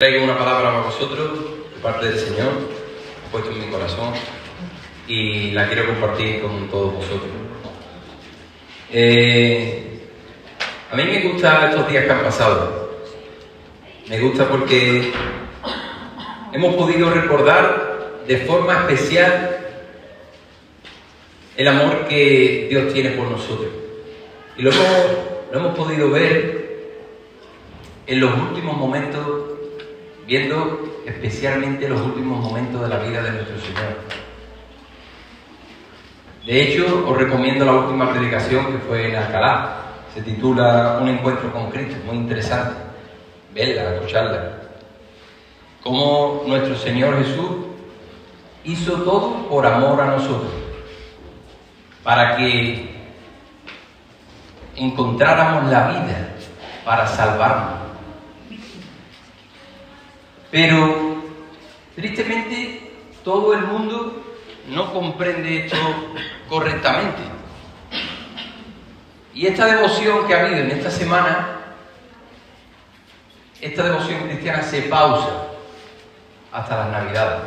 Traigo una palabra para vosotros de parte del Señor, puesto en mi corazón, y la quiero compartir con todos vosotros. A mí me gustan estos días que han pasado. Me gusta porque hemos podido recordar de forma especial el amor que Dios tiene por nosotros. Y lo hemos podido ver en los últimos momentos, viendo especialmente los últimos momentos de la vida de nuestro Señor. De hecho, os recomiendo la última predicación que fue en Alcalá. Se titula Un encuentro con Cristo, muy interesante. Verla, escucharla. Cómo nuestro Señor Jesús hizo todo por amor a nosotros, para que encontráramos la vida, para salvarnos. Pero, tristemente, todo el mundo no comprende esto correctamente. Y esta devoción que ha habido en esta semana, esta devoción cristiana se pausa hasta las Navidades.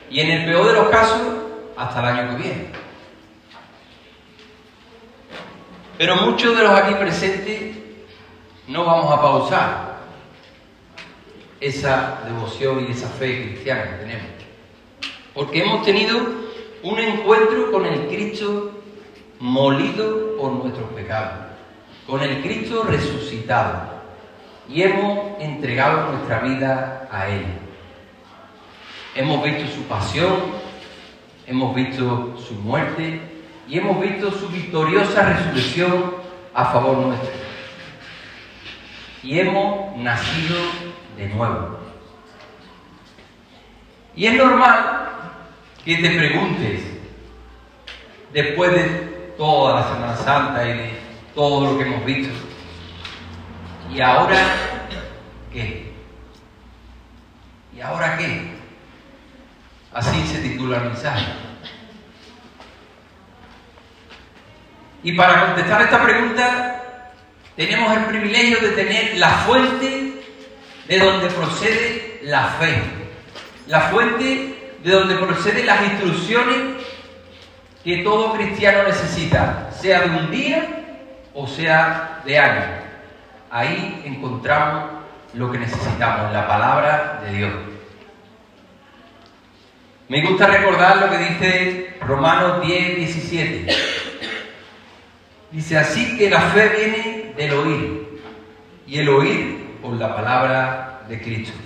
Y en el peor de los casos, hasta el año que viene. Pero muchos de los aquí presentes no vamos a pausar esa devoción y esa fe cristiana que tenemos, porque hemos tenido un encuentro con el Cristo molido por nuestros pecados, con el Cristo resucitado, y hemos entregado nuestra vida a Él. Hemos visto su pasión, hemos visto su muerte y hemos visto su victoriosa resurrección a favor nuestro, y hemos nacido de nuevo. Y es normal que te preguntes, después de toda la Semana Santa y de todo lo que hemos visto, ¿y ahora qué? ¿Y ahora qué? Así se titula el mensaje. Y para contestar esta pregunta, tenemos el privilegio de tener la fuente de donde procede la fe, la fuente de donde proceden las instrucciones que todo cristiano necesita, sea de un día o sea de años. Ahí encontramos lo que necesitamos, la palabra de Dios. Me gusta recordar lo que dice Romanos 10:17. Dice: así que la fe viene del oír, y el oír por la palabra de Cristo.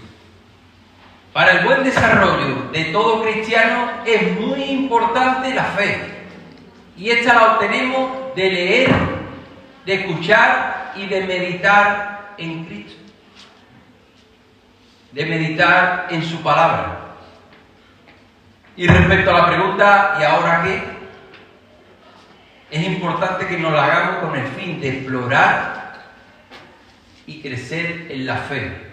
Para el buen desarrollo de todo cristiano es muy importante la fe, y esta la obtenemos de leer, de escuchar y de meditar en Cristo, de meditar en su palabra. Y respecto a la pregunta ¿y ahora qué?, es importante que nos la hagamos con el fin de explorar y crecer en la fe,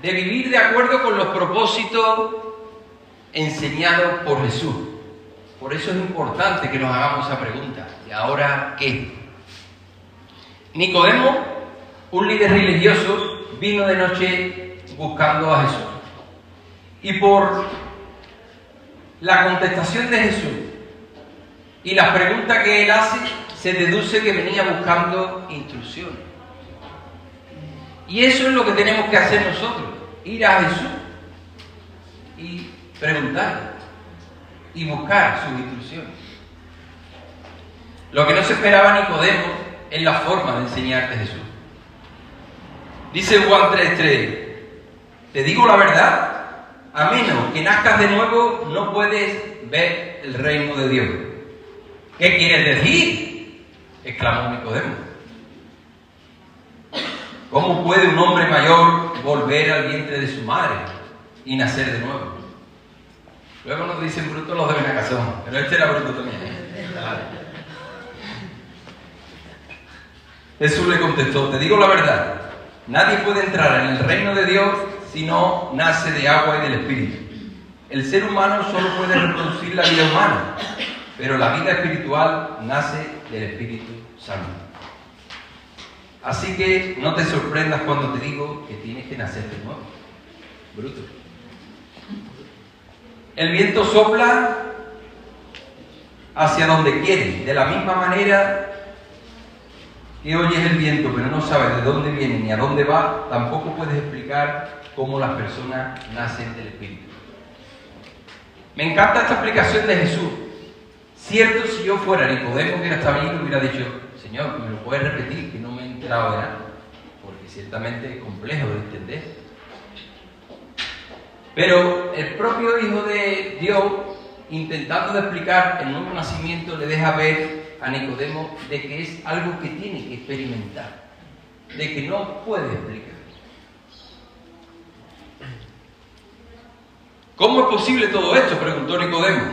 de vivir de acuerdo con los propósitos enseñados por Jesús. Por eso es importante que nos hagamos esa pregunta: ¿y ahora qué? Nicodemo, un líder religioso, vino de noche buscando a Jesús, y por la contestación de Jesús y las preguntas que él hace, se deduce que venía buscando instrucciones. Y eso es lo que tenemos que hacer nosotros: ir a Jesús y preguntarle y buscar sus instrucciones. Lo que no se esperaba Nicodemo es la forma de enseñarte Jesús. Dice Juan 3:3: te digo la verdad, a menos que nazcas de nuevo no puedes ver el reino de Dios. ¿Qué quieres decir?, exclamó Nicodemo. ¿Cómo puede un hombre mayor volver al vientre de su madre y nacer de nuevo? Luego nos dicen brutos los de Benacazón, pero este era bruto también. Jesús le contestó: te digo la verdad, nadie puede entrar en el reino de Dios si no nace de agua y del Espíritu. El ser humano solo puede reproducir la vida humana, pero la vida espiritual nace del Espíritu Santo. Así que no te sorprendas cuando te digo que tienes que nacer de nuevo. Bruto. El viento sopla hacia donde quiere. De la misma manera que oyes el viento, pero no sabes de dónde viene ni a dónde va, tampoco puedes explicar cómo las personas nacen del Espíritu. Me encanta esta explicación de Jesús. Cierto, si yo fuera Nicodemo, hubiera estado allí y hubiera dicho: Señor, ¿me lo puedes repetir? Que no me he enterado de nada. Porque ciertamente es complejo de entender. Pero el propio Hijo de Dios, intentando de explicar el nuevo nacimiento, le deja ver a Nicodemo de que es algo que tiene que experimentar, de que no puede explicar. ¿Cómo es posible todo esto?, preguntó Nicodemo.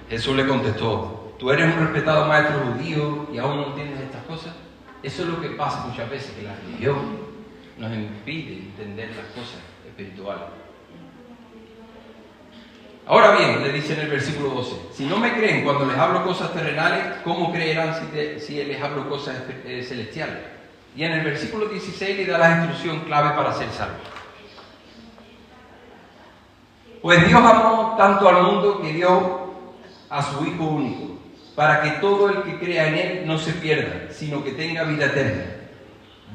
Jesús le contestó: tú eres un respetado maestro judío y aún no entiendes estas cosas. Eso es lo que pasa muchas veces, que la religión nos impide entender las cosas espirituales. Ahora bien, le dice en el versículo 12, si no me creen cuando les hablo cosas terrenales, ¿cómo creerán si les hablo cosas celestiales? Y en el versículo 16 le da la instrucción clave para ser salvo. Pues Dios amó tanto al mundo que dio a su Hijo único, para que todo el que crea en Él no se pierda, sino que tenga vida eterna.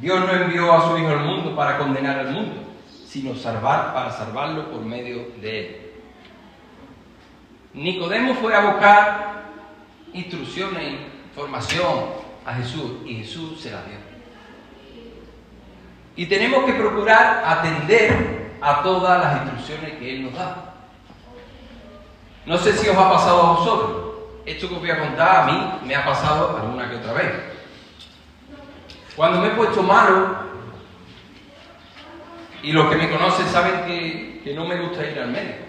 Dios no envió a su Hijo al mundo para condenar al mundo, sino para salvarlo por medio de Él. Nicodemo fue a buscar instrucciones, información a Jesús, y Jesús se la dio. Y tenemos que procurar atender a todas las instrucciones que Él nos da. No sé si os ha pasado a vosotros. Esto que os voy a contar a mí me ha pasado alguna que otra vez. Cuando me he puesto malo, y los que me conocen saben que no me gusta ir al médico.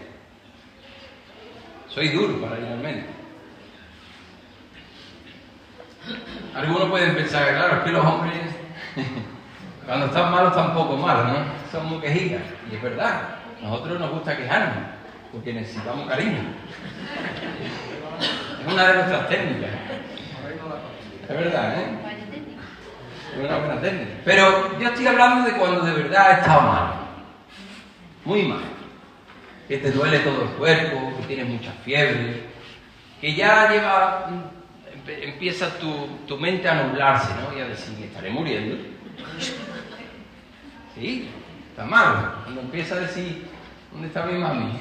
Soy duro para ir al médico. Algunos pueden pensar que, claro, es que los hombres cuando están malos están poco malos, ¿no? Son muy quejitas. Y es verdad, a nosotros nos gusta quejarnos, porque necesitamos cariño. Es una de nuestras técnicas. Es verdad, ¿eh? Es una buena técnica. Pero yo estoy hablando de cuando de verdad he estado mal. Muy mal. Que te duele todo el cuerpo, que tienes mucha fiebre, que ya empieza tu mente a nublarse, ¿no? Y a decir, me estaré muriendo. Sí, está mal. Cuando empieza a decir, ¿dónde está mi mami?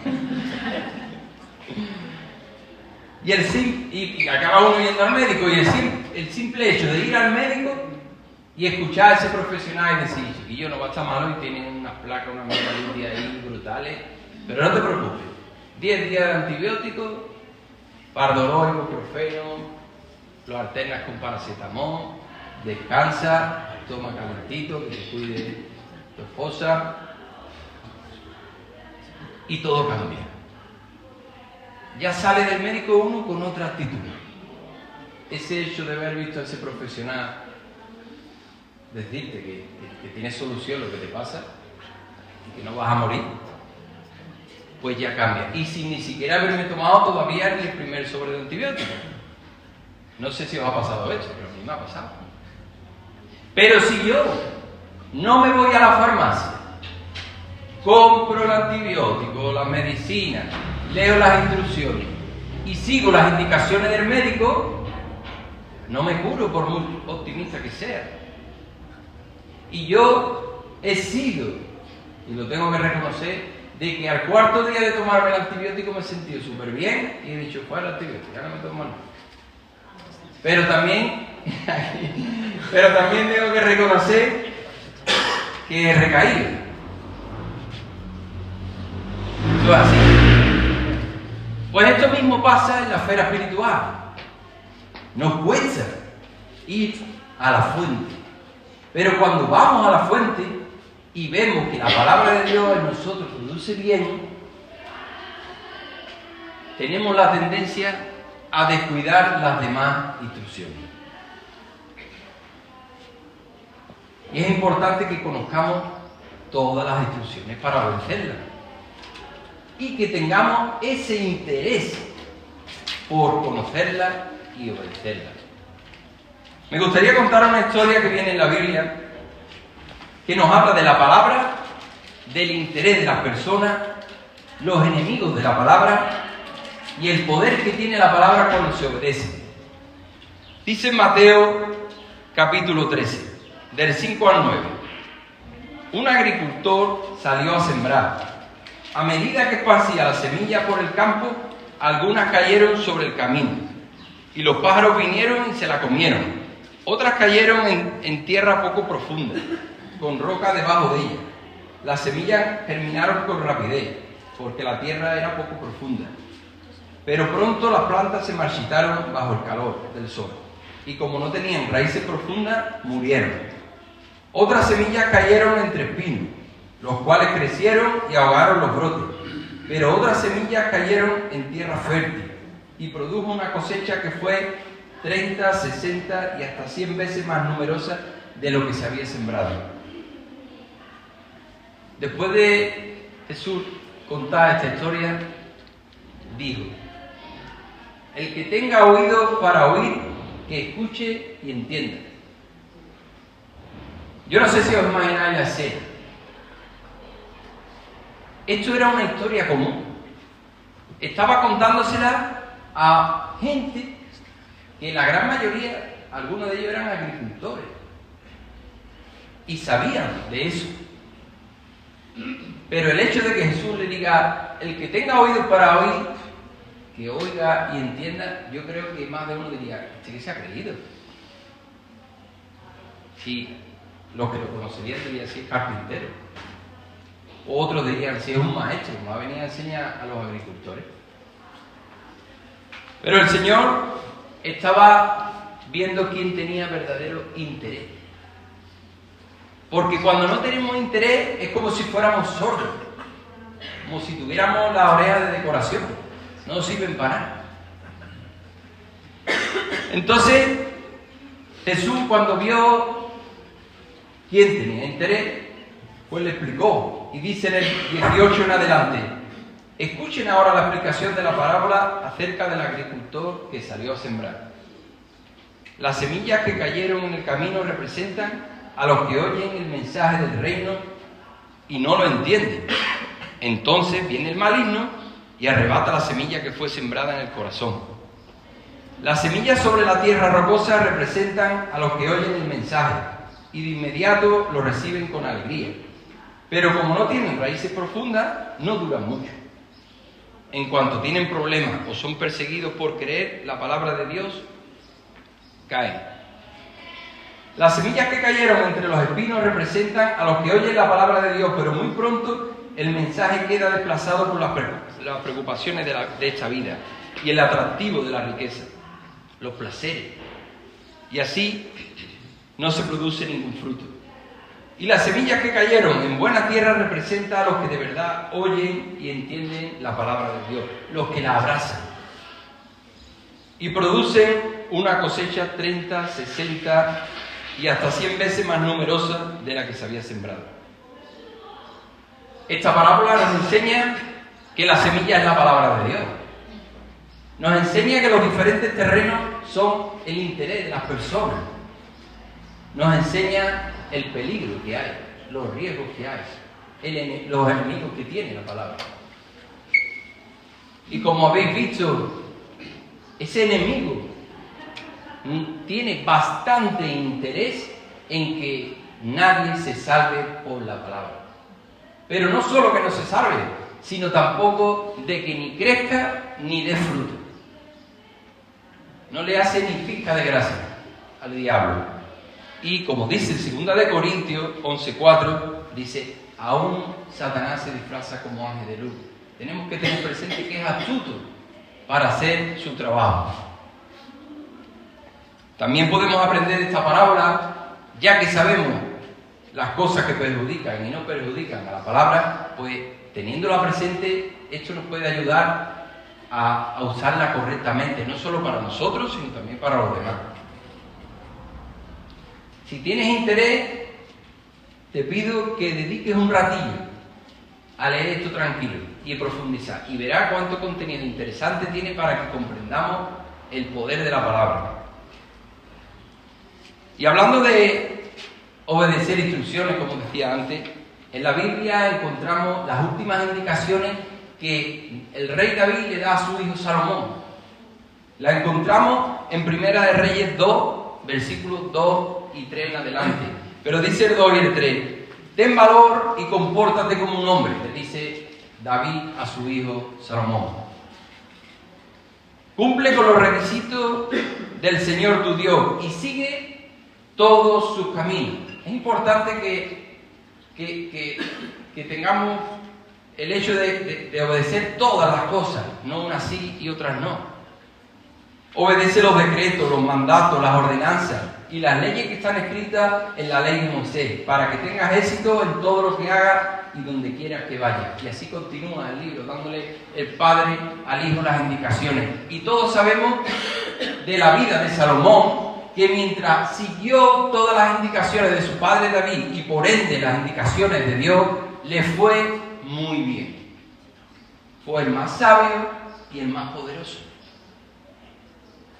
Y acaba uno yendo al médico, y el simple hecho de ir al médico y escuchar a ese profesional y decir, chiquillo, no va a estar malo y tiene unas placas, unas megalindias ahí brutales, pero no te preocupes, 10 días de antibióticos, Pardolol, ibuprofeno, lo alternas con paracetamol, descansa, toma calentito, que te cuide tu esposa, y todo cambia. Ya sale del médico uno con otra actitud. Ese hecho de haber visto a ese profesional decirte que tienes solución lo que te pasa y que no vas a morir, pues ya cambia. Y sin ni siquiera haberme tomado todavía ni el primer sobre de antibiótico. No sé si os ha pasado esto, pero a mí me ha pasado. Pero si yo no me voy a la farmacia, compro el antibiótico, la medicina, leo las instrucciones y sigo las indicaciones del médico, no me curo por muy optimista que sea. Y yo he sido, y lo tengo que reconocer, de que al cuarto día de tomarme el antibiótico me he sentido súper bien y he dicho, fuera el antibiótico, ya no me tomo nada. Pero también tengo que reconocer que he recaído. Eso es así. Pues esto mismo pasa en la esfera espiritual. Nos cuesta ir a la fuente. Pero cuando vamos a la fuente y vemos que la palabra de Dios en nosotros produce bien, tenemos la tendencia a descuidar las demás instrucciones. Y es importante que conozcamos todas las instrucciones para obedecerlas. Y que tengamos ese interés por conocerlas y obedecerlas. Me gustaría contar una historia que viene en la Biblia que nos habla de la palabra, del interés de las personas, los enemigos de la palabra y el poder que tiene la palabra cuando se obedece. Dice en Mateo capítulo 13, del 5 al 9, un agricultor salió a sembrar. A medida que esparcía la semilla por el campo, algunas cayeron sobre el camino, y los pájaros vinieron y se la comieron. Otras cayeron en tierra poco profunda, con roca debajo de ella. Las semillas germinaron con rapidez, porque la tierra era poco profunda. Pero pronto las plantas se marchitaron bajo el calor del sol, y como no tenían raíces profundas, murieron. Otras semillas cayeron entre espinos, los cuales crecieron y ahogaron los brotes. Pero otras semillas cayeron en tierra fértil, y produjo una cosecha que fue 30, 60 y hasta 100 veces más numerosa de lo que se había sembrado. Después de Jesús contar esta historia, dijo: el que tenga oídos para oír, que escuche y entienda. Yo no sé si os imagináis la escena. Esto era una historia común. Estaba contándosela a gente que la gran mayoría, algunos de ellos eran agricultores y sabían de eso. Pero el hecho de que Jesús le diga: el que tenga oídos para oír, que oiga y entienda, yo creo que más de uno diría: ¿este que se ha creído? Sí, los que lo conocerían dirían: sí, es carpintero. Otros dirían: sí, es un maestro, me va a venir a enseñar a los agricultores. Pero el Señor estaba viendo quién tenía verdadero interés. Porque cuando no tenemos interés es como si fuéramos sordos, como si tuviéramos las orejas de decoración, no sirven para nada. Entonces Jesús, cuando vio quién tenía interés, pues le explicó, y dice en el 18 en adelante: escuchen ahora la explicación de la parábola acerca del agricultor que salió a sembrar. Las semillas que cayeron en el camino representan a los que oyen el mensaje del reino y no lo entienden. Entonces viene el maligno y arrebata la semilla que fue sembrada en el corazón. Las semillas sobre la tierra rocosa representan a los que oyen el mensaje y de inmediato lo reciben con alegría. Pero como no tienen raíces profundas, no duran mucho. En cuanto tienen problemas o son perseguidos por creer la palabra de Dios, caen. Las semillas que cayeron entre los espinos representan a los que oyen la palabra de Dios, pero muy pronto el mensaje queda desplazado por las preocupaciones de esta vida y el atractivo de la riqueza, los placeres. Y así no se produce ningún fruto. Y las semillas que cayeron en buena tierra representan a los que de verdad oyen y entienden la palabra de Dios, los que la abrazan. Y producen una cosecha 30, 60 y hasta 100 veces más numerosa de la que se había sembrado. Esta parábola nos enseña que la semilla es la palabra de Dios. Nos enseña que los diferentes terrenos son el interés de las personas. Nos enseña el peligro que hay, los riesgos que hay, los enemigos que tiene la palabra. Y como habéis visto, ese enemigo tiene bastante interés en que nadie se salve por la palabra. Pero no solo que no se salve, sino tampoco de que ni crezca ni dé fruto. No le hace ni pizca de gracia al diablo. Y como dice en 2 de Corintios 11:4, dice: aún Satanás se disfraza como ángel de luz. Tenemos que tener presente que es astuto para hacer su trabajo. También podemos aprender de esta parábola, ya que sabemos las cosas que perjudican y no perjudican a la palabra, pues teniéndola presente, esto nos puede ayudar a usarla correctamente, no solo para nosotros, sino también para los demás. Si tienes interés, te pido que dediques un ratillo a leer esto tranquilo y a profundizar, y verás cuánto contenido interesante tiene para que comprendamos el poder de la palabra. Y hablando de obedecer instrucciones, como decía antes. En la Biblia encontramos las últimas indicaciones que el rey David le da a su hijo Salomón. La encontramos en Primera de Reyes 2, versículos 2 y 3 en adelante. Pero dice el 2 y el 3: ten valor y compórtate como un hombre, le dice David a su hijo Salomón. Cumple con los requisitos del Señor tu Dios y sigue todos sus caminos. Es importante que tengamos el hecho de obedecer todas las cosas, no unas sí y otras no. Obedece los decretos, los mandatos, las ordenanzas y las leyes que están escritas en la ley de Moisés, para que tengas éxito en todo lo que hagas y donde quieras que vayas. Y así continúa el libro, dándole el padre al hijo las indicaciones. Y todos sabemos de la vida de Salomón, que mientras siguió todas las indicaciones de su padre David y por ende las indicaciones de Dios, le fue muy bien. Fue el más sabio y el más poderoso.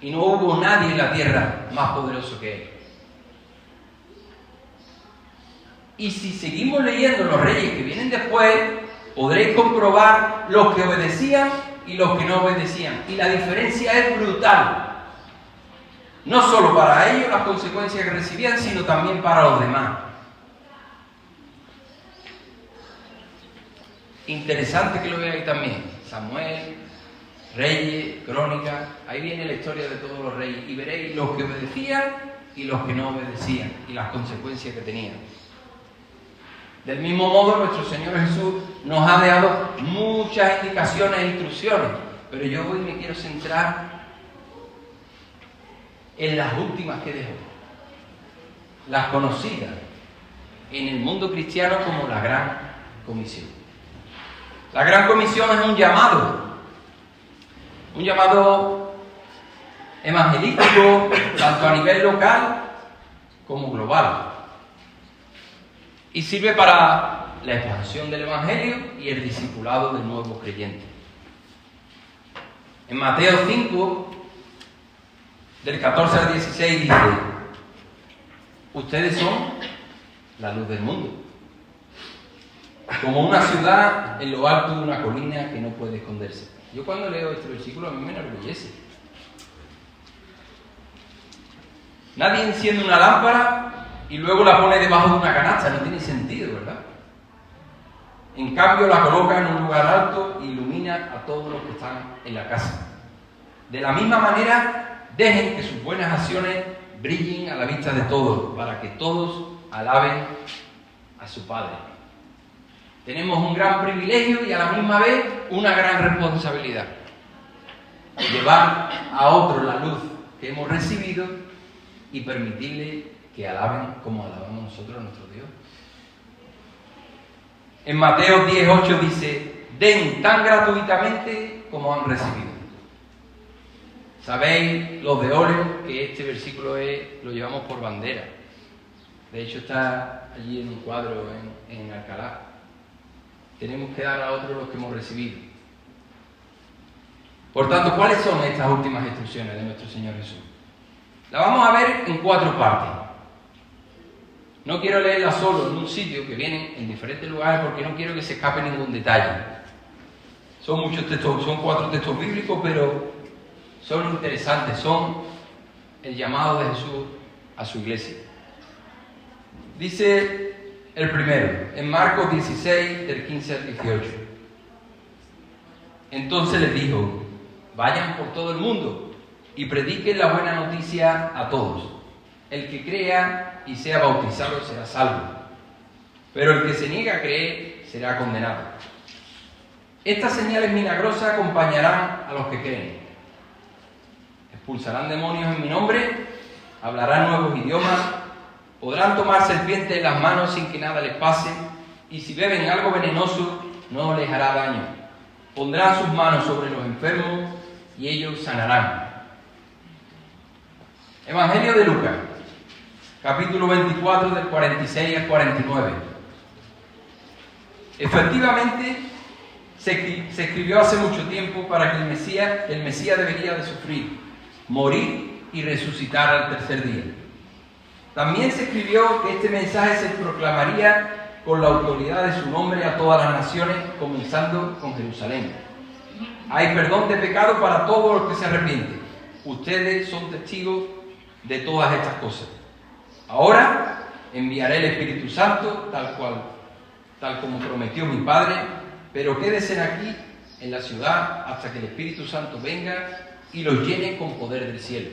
Y no hubo nadie en la tierra más poderoso que él. Y si seguimos leyendo los reyes que vienen después, podréis comprobar los que obedecían y los que no obedecían. Y la diferencia es brutal. No solo para ellos las consecuencias que recibían, sino también para los demás. Interesante que lo veáis también. Samuel, Reyes, Crónicas, ahí viene la historia de todos los reyes. Y veréis los que obedecían y los que no obedecían y las consecuencias que tenían. Del mismo modo, nuestro Señor Jesús nos ha dado muchas indicaciones e instrucciones, pero yo hoy me quiero centrar en las últimas que dejó, las conocidas en el mundo cristiano como la Gran Comisión. La Gran Comisión es un llamado evangelístico, tanto a nivel local como global. Y sirve para la expansión del Evangelio y el discipulado de nuevos creyentes. En Mateo 5, del 14 al 16, dice: ustedes son la luz del mundo, como una ciudad en lo alto de una colina que no puede esconderse. Yo cuando leo este versículo a mí me enorgullece. Nadie enciende una lámpara y luego la pone debajo de una canasta, no tiene sentido, ¿verdad? En cambio la coloca en un lugar alto e ilumina a todos los que están en la casa. De la misma manera, dejen que sus buenas acciones brillen a la vista de todos, para que todos alaben a su Padre. Tenemos un gran privilegio y a la misma vez una gran responsabilidad. Llevar a otros la luz que hemos recibido y permitirle que alaben como alabamos nosotros a nuestro Dios. En Mateo 10:8 dice: den tan gratuitamente como han recibido. Sabéis, los de Oreo, que este versículo lo llevamos por bandera. De hecho está allí en un cuadro en Alcalá. Tenemos que dar a otros los que hemos recibido. Por tanto, ¿cuáles son estas últimas instrucciones de nuestro Señor Jesús? La vamos a ver en 4 partes. No quiero leerla solo en un sitio, que vienen en diferentes lugares, porque no quiero que se escape ningún detalle. Son muchos textos, son 4 textos bíblicos, pero son interesantes, son el llamado de Jesús a su iglesia. Dice el primero, en Marcos 16, del 15 al 18. Entonces les dijo: vayan por todo el mundo y prediquen la buena noticia a todos. El que crea y sea bautizado será salvo, pero el que se niega a creer será condenado. Estas señales milagrosas acompañarán a los que creen. Expulsarán demonios en mi nombre, hablarán nuevos idiomas, podrán tomar serpientes en las manos sin que nada les pase, y si beben algo venenoso no les hará daño. Pondrán sus manos sobre los enfermos y ellos sanarán. Evangelio de Lucas, capítulo 24, del 46 al 49. Efectivamente, se escribió hace mucho tiempo para que el Mesías debería de sufrir, morir y resucitar al tercer día. También se escribió que este mensaje se proclamaría con la autoridad de su nombre a todas las naciones, comenzando con Jerusalén. Hay perdón de pecado para todos los que se arrepienten. Ustedes son testigos de todas estas cosas. Ahora enviaré el Espíritu Santo, tal como prometió mi Padre, pero quédense aquí en la ciudad hasta que el Espíritu Santo venga y los llene con poder del cielo.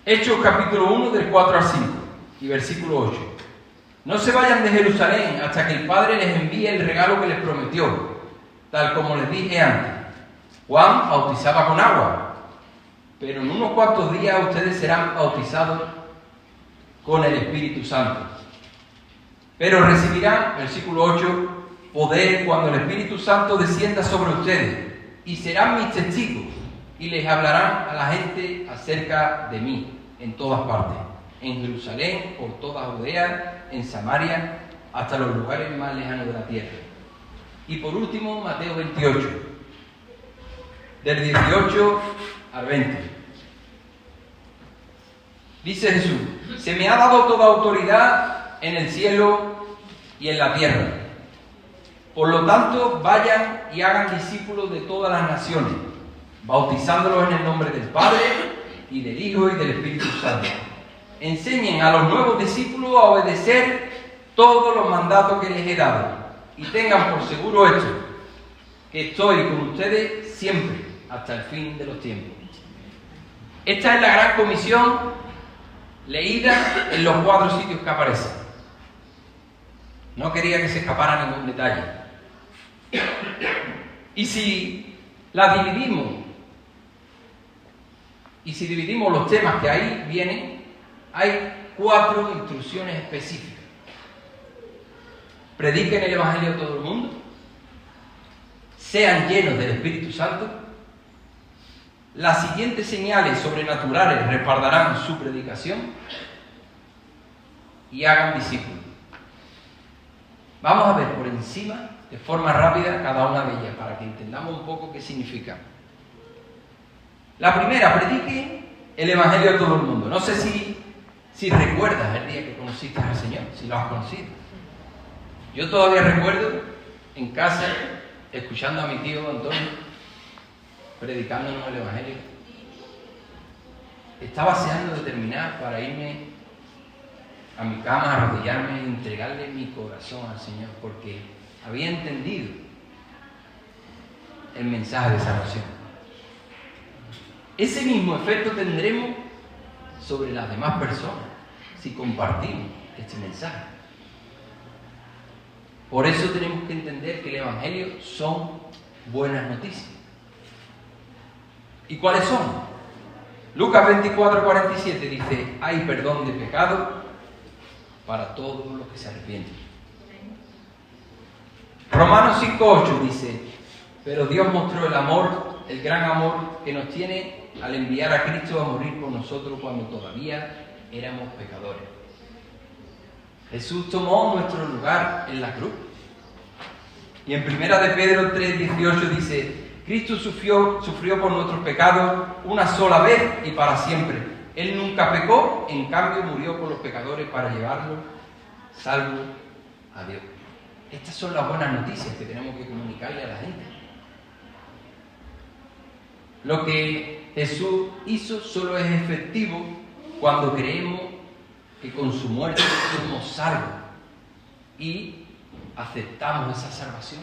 Hechos capítulo 1 del 4 al 5 y versículo 8. No se vayan de Jerusalén hasta que el Padre les envíe el regalo que les prometió, tal como les dije antes. Juan bautizaba con agua, pero en unos cuantos días ustedes serán bautizados con el Espíritu Santo. Pero recibirán, versículo 8, poder cuando el Espíritu Santo descienda sobre ustedes, y serán mis testigos, y les hablarán a la gente acerca de mí en todas partes, en Jerusalén, por toda Judea, en Samaria, hasta los lugares más lejanos de la tierra. Y por último, Mateo 28, del 18 al 20. Dice Jesús: se me ha dado toda autoridad en el cielo y en la tierra. Por lo tanto, vayan y hagan discípulos de todas las naciones, bautizándolos en el nombre del Padre, y del Hijo, y del Espíritu Santo. Enseñen a los nuevos discípulos a obedecer todos los mandatos que les he dado, y tengan por seguro esto, que estoy con ustedes siempre, hasta el fin de los tiempos. Esta es la gran comisión leída en los 4 sitios que aparecen. No quería que se escapara ningún detalle. Y si la dividimos, los temas que ahí vienen, hay 4 instrucciones específicas. Prediquen el Evangelio a todo el mundo, sean llenos del Espíritu Santo, las siguientes señales sobrenaturales respaldarán su predicación, y hagan discípulos. Vamos a ver por encima, de forma rápida, cada una de ellas, para que entendamos un poco qué significa. La primera, predique el Evangelio a todo el mundo. No sé si recuerdas el día que conociste al Señor, si lo has conocido. Yo todavía recuerdo en casa, escuchando a mi tío Antonio, predicándonos el Evangelio. Estaba deseando de terminar para irme a mi cama, arrodillarme y entregarle mi corazón al Señor, porque había entendido el mensaje de salvación. Ese mismo efecto tendremos sobre las demás personas si compartimos este mensaje. Por eso tenemos que entender que el Evangelio son buenas noticias. ¿Y cuáles son? Lucas 24:47 dice: hay perdón de pecado para todos los que se arrepienten. Romanos 5:8 dice: pero Dios mostró el gran amor que nos tiene al enviar a Cristo a morir por nosotros cuando todavía éramos pecadores. Jesús tomó nuestro lugar en la cruz. Y en 1 de Pedro 3:18 dice: Cristo sufrió por nuestros pecados una sola vez y para siempre. Él nunca pecó, en cambio murió por los pecadores para llevarlos salvos a Dios. Estas son las buenas noticias que tenemos que comunicarle a la gente. Lo que Jesús hizo solo es efectivo cuando creemos que con su muerte somos salvos y aceptamos esa salvación.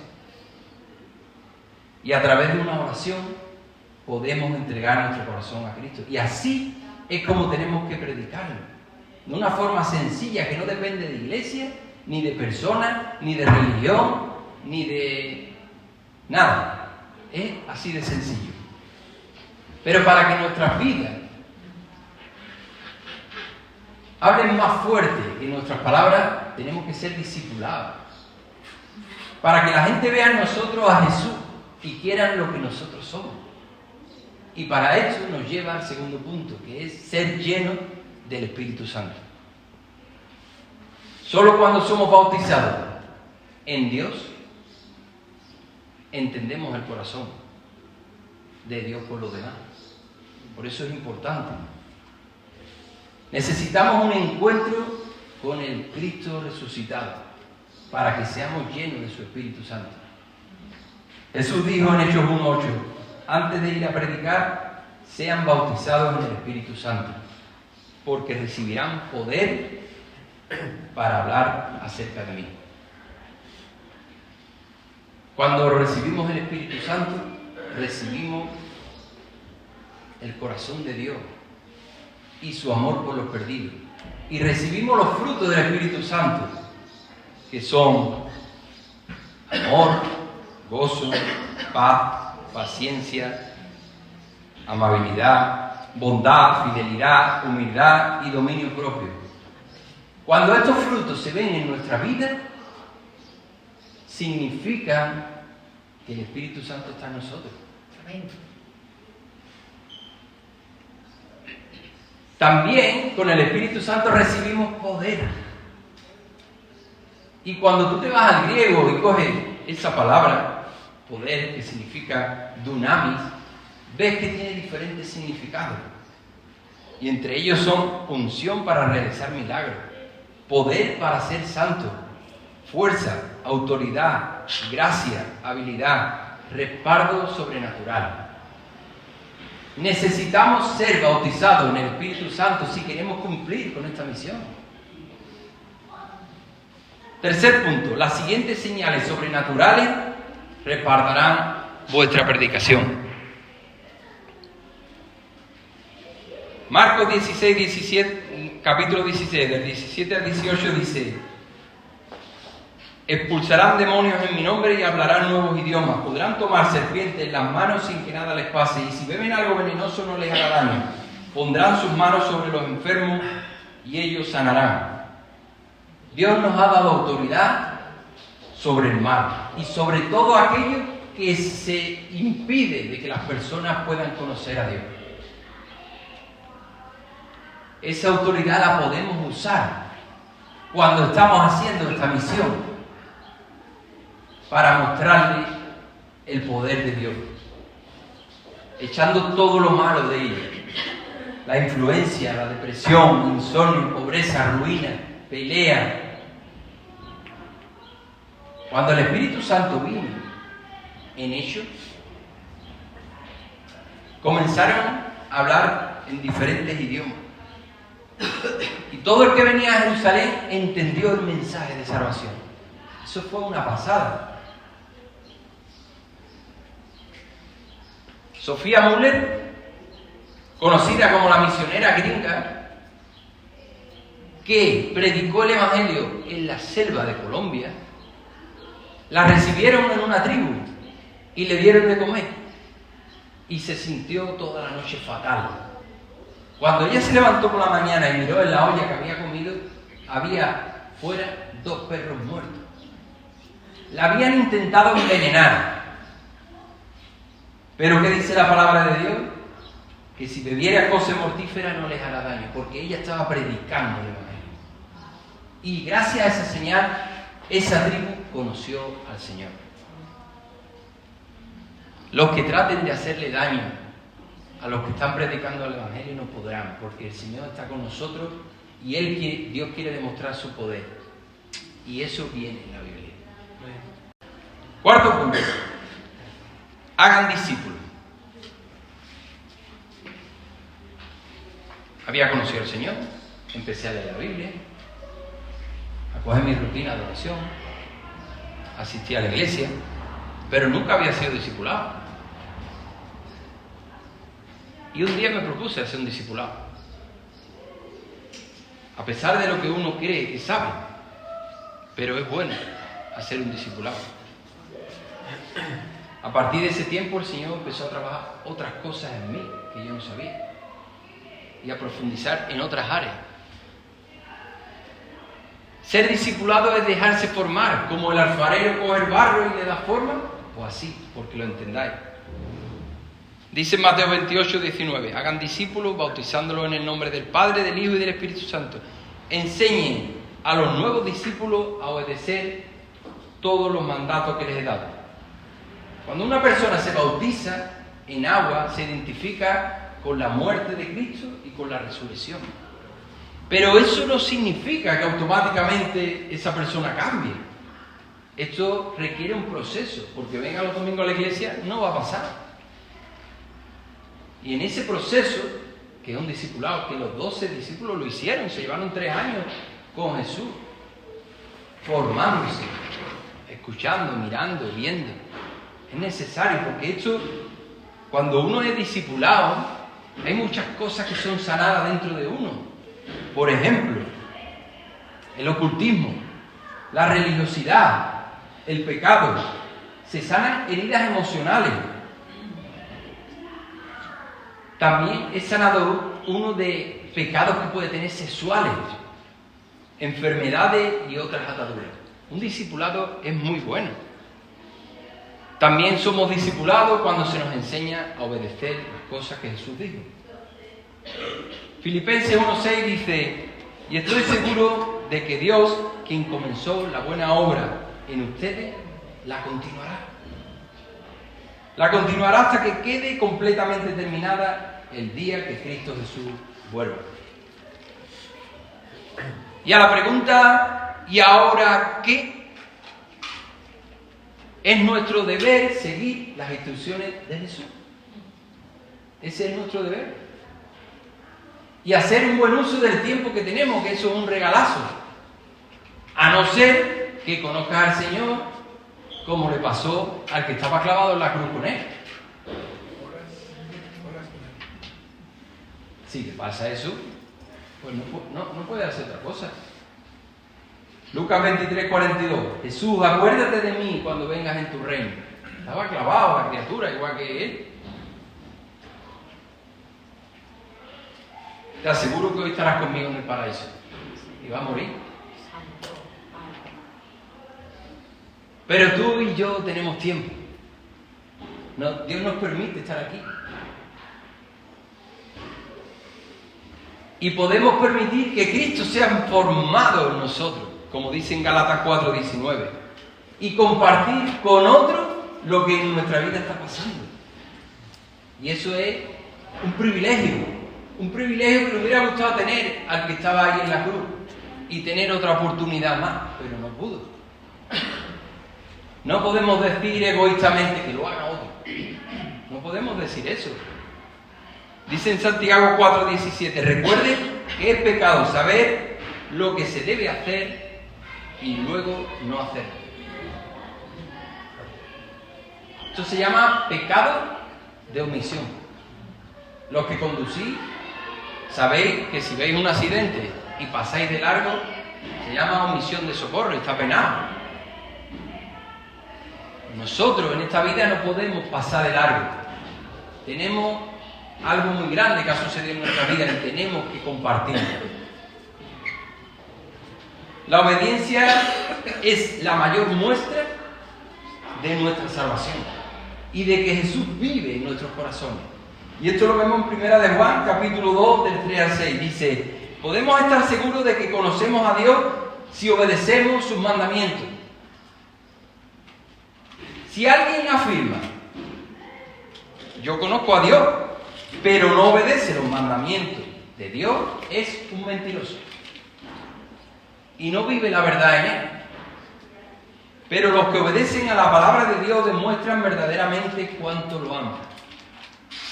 Y a través de una oración podemos entregar nuestro corazón a Cristo. Y así es como tenemos que predicarlo. De una forma sencilla, que no depende de iglesia, ni de persona, ni de religión, ni de nada. Es así de sencillo. Pero para que nuestras vidas hablen más fuerte que nuestras palabras, tenemos que ser discipulados. Para que la gente vea en nosotros a Jesús y quieran lo que nosotros somos. Y para eso nos lleva al segundo punto, que es ser llenos del Espíritu Santo. Solo cuando somos bautizados en Dios, entendemos el corazón de Dios por los demás. Por eso es importante Necesitamos un encuentro con el Cristo resucitado para que seamos llenos de su Espíritu Santo. Jesús dijo en Hechos 1:8, antes de ir a predicar, sean bautizados en el Espíritu Santo, porque recibirán poder para hablar acerca de mí. Cuando recibimos el Espíritu Santo, recibimos el corazón de Dios y su amor por los perdidos. Y recibimos los frutos del Espíritu Santo, que son amor, gozo, paz, paciencia, amabilidad, bondad, fidelidad, humildad y dominio propio. Cuando estos frutos se ven en nuestra vida, significa que el Espíritu Santo está en nosotros. Amén. También con el Espíritu Santo recibimos poder. Y cuando tú te vas al griego y coges esa palabra, poder, que significa dunamis, ves que tiene diferentes significados. Y entre ellos son unción para realizar milagros, poder para ser santo, fuerza, autoridad, gracia, habilidad, respaldo sobrenatural. Necesitamos ser bautizados en el Espíritu Santo si queremos cumplir con esta misión. Tercer punto, las siguientes señales sobrenaturales respaldarán vuestra predicación. Marcos 16, capítulo 16, del 17 al 18 dice: expulsarán demonios en mi nombre y hablarán nuevos idiomas. Podrán tomar serpientes en las manos sin que nada les pase. Y si beben algo venenoso no les hará daño. Pondrán sus manos sobre los enfermos y ellos sanarán. Dios nos ha dado autoridad sobre el mal y sobre todo aquello que se impide de que las personas puedan conocer a Dios. Esa autoridad la podemos usar cuando estamos haciendo esta misión para mostrarle el poder de Dios, echando todo lo malo de ella, la influencia, la depresión, insomnio, pobreza, ruina, pelea. Cuando el Espíritu Santo vino en ellos, comenzaron a hablar en diferentes idiomas. Y todo el que venía a Jerusalén entendió el mensaje de salvación. Eso fue una pasada. Sofía Müller, conocida como la misionera gringa, que predicó el Evangelio en la selva de Colombia, la recibieron en una tribu y le dieron de comer. Y se sintió toda la noche fatal. Cuando ella se levantó por la mañana y miró en la olla que había comido, había fuera 2 perros muertos. La habían intentado envenenar. Pero ¿qué dice la palabra de Dios? Que si bebiera cosa mortífera no les hará daño, porque ella estaba predicando el Evangelio. Y gracias a esa señal, esa tribu conoció al Señor. Los que traten de hacerle daño a los que están predicando el Evangelio no podrán, porque el Señor está con nosotros y Dios quiere demostrar su poder. Y eso viene en la Biblia. Cuarto punto. Hagan discípulos. Había conocido al Señor, empecé a leer la Biblia, a coger mi rutina de oración, asistí a la iglesia, pero nunca había sido discipulado. Y un día me propuse hacer un discipulado. A pesar de lo que uno cree que sabe, pero es bueno hacer un discipulado. A partir de ese tiempo el Señor empezó a trabajar otras cosas en mí que yo no sabía y a profundizar en otras áreas. Ser discipulado es dejarse formar, como el alfarero coge el barro y le da forma, pues así, porque lo entendáis. Dice Mateo 28, 19, hagan discípulos bautizándolos en el nombre del Padre, del Hijo y del Espíritu Santo. Enseñen a los nuevos discípulos a obedecer todos los mandatos que les he dado. Cuando una persona se bautiza en agua, se identifica con la muerte de Cristo y con la resurrección. Pero eso no significa que automáticamente esa persona cambie. Esto requiere un proceso, porque venga los domingos a la iglesia, no va a pasar. Y en ese proceso, que es un discipulado, que los 12 discípulos lo hicieron, se llevaron 3 años con Jesús, formándose, escuchando, mirando, viendo. Es necesario, porque esto, cuando uno es discipulado, hay muchas cosas que son sanadas dentro de uno. Por ejemplo, el ocultismo, la religiosidad, el pecado, se sanan heridas emocionales. También es sanado uno de pecados que puede tener sexuales, enfermedades y otras ataduras. Un discipulado es muy bueno. También somos discipulados cuando se nos enseña a obedecer las cosas que Jesús dijo. Filipenses 1:6 dice: y estoy seguro de que Dios, quien comenzó la buena obra en ustedes, la continuará. La continuará hasta que quede completamente terminada el día que Cristo Jesús vuelva. Y a la pregunta, ¿y ahora qué? Es nuestro deber seguir las instrucciones de Jesús. Ese es nuestro deber. Y hacer un buen uso del tiempo que tenemos, que eso es un regalazo. A no ser que conozcas al Señor como le pasó al que estaba clavado en la cruz con él. Si te pasa eso, pues no puedes hacer otra cosa. Lucas 23:42. Jesús, acuérdate de mí cuando vengas en tu reino. Estaba clavado la criatura, igual que él. Te aseguro que hoy estarás conmigo en el paraíso. Y vas a morir. Pero tú y yo tenemos tiempo. Dios nos permite estar aquí. Y podemos permitir que Cristo sea formado en nosotros, como dice en Gálatas 4:19, y compartir con otros lo que en nuestra vida está pasando. Y eso es un privilegio que le hubiera gustado tener al que estaba ahí en la cruz y tener otra oportunidad más, pero no pudo. No podemos decir egoístamente que lo haga otro. No podemos decir eso. Dice en Santiago 4:17, recuerden que es pecado saber lo que se debe hacer y luego no hacerlo. Esto se llama pecado de omisión. Los que conducís, sabéis que si veis un accidente y pasáis de largo, se llama omisión de socorro y está penado. Nosotros en esta vida no podemos pasar de largo. Tenemos algo muy grande que ha sucedido en nuestra vida y tenemos que compartirlo. La obediencia es la mayor muestra de nuestra salvación y de que Jesús vive en nuestros corazones. Y esto lo vemos en 1 de Juan, capítulo 2, del 3 al 6. Dice, podemos estar seguros de que conocemos a Dios si obedecemos sus mandamientos. Si alguien afirma, yo conozco a Dios, pero no obedece los mandamientos de Dios, es un mentiroso. Y no vive la verdad en él. Pero los que obedecen a la palabra de Dios demuestran verdaderamente cuánto lo aman.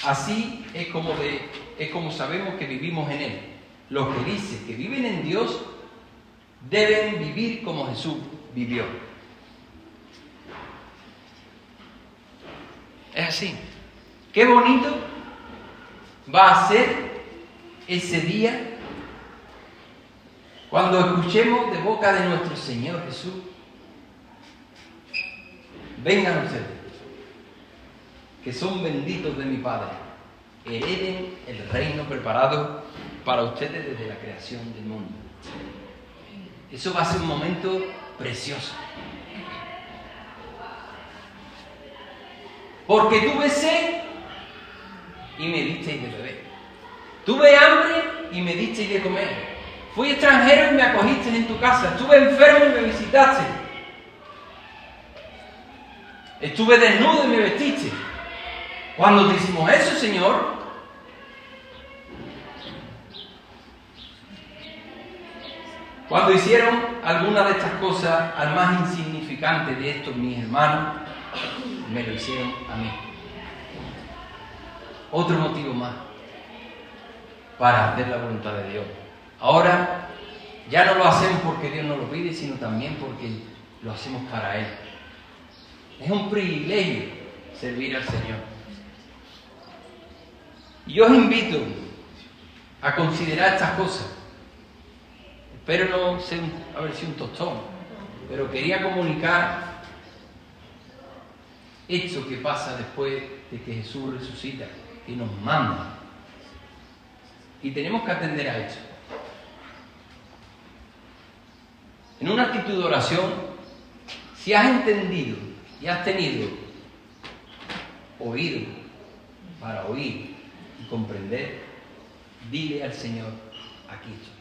Así es como sabemos que vivimos en él. Los que dicen que viven en Dios deben vivir como Jesús vivió. Es así. Qué bonito va a ser ese día cuando escuchemos de boca de nuestro Señor Jesús, vengan ustedes, que son benditos de mi Padre, hereden el reino preparado para ustedes desde la creación del mundo. Eso va a ser un momento precioso. Porque tuve sed y me disteis de beber. Tuve hambre y me disteis de comer. Fui extranjero y me acogisteis en tu casa. Estuve enfermo y me visitaste. Estuve desnudo y me vestiste. Cuando te hicimos eso, Señor, Cuando hicieron alguna de estas cosas al más insignificante de estos mis hermanos, me lo hicieron a mí. Otro motivo más para hacer la voluntad de Dios. Ahora ya no lo hacemos porque Dios nos lo pide, sino también porque lo hacemos para Él. Es un privilegio servir al Señor. Y yo os invito a considerar estas cosas. Espero no ser haber sido un tostón, pero quería comunicar esto que pasa después de que Jesús resucita, que nos manda. Y tenemos que atender a esto. En una actitud de oración, si has entendido y has tenido oído para oír y comprender, dile al Señor, aquí estoy.